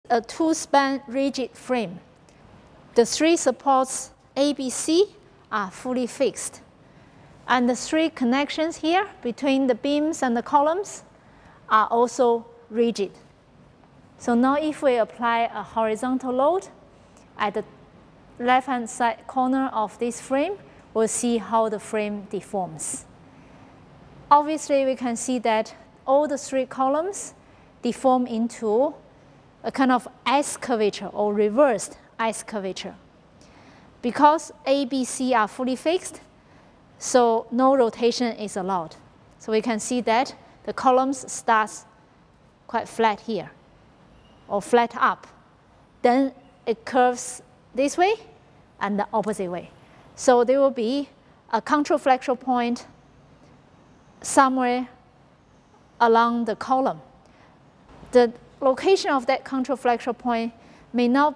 A two-span rigid frame. The three supports A, B, C are fully fixed. And the three connections here between the beams and the columns are also rigid. So now if we apply a horizontal load at the left-hand side corner of this frame, we'll see how the frame deforms. Obviously, we can see that all the three columns deform into a kind of S curvature or reversed S curvature. Because A, B, C are fully fixed, so no rotation is allowed. So we can see that the columns start quite flat here, or flat up. Then it curves this way and the opposite way. So there will be a controflexural point somewhere along the column. The location of that controflexural point may not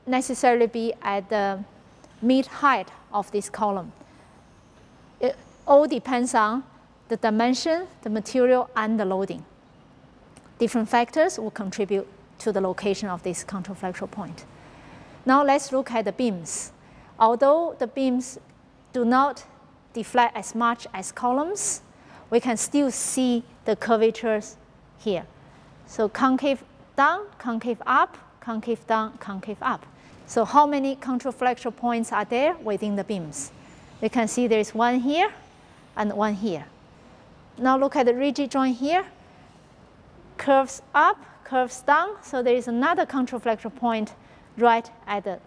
necessarily be at the mid-height of this column. It all depends on the dimension, the material, and the loading. Different factors will contribute to the location of this controflexural point. Now let's look at the beams. Although the beams do not deflect as much as columns, we can still see the curvatures here. So concave down, concave up, concave down, concave up. So how many controflexural points are there within the beams? We can see there is one here and one here. Now look at the rigid joint here. Curves up, curves down, so there is another controflexural point right at the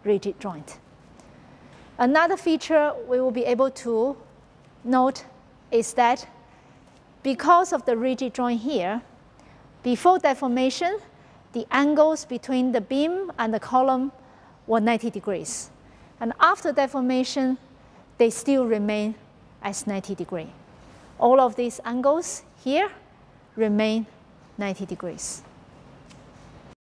rigid joint. Another feature we will be able to note is that because of the rigid joint here, before deformation, the angles between the beam and the column were 90 degrees. And after deformation, they still remain as 90 degrees. All of these angles here remain 90 degrees.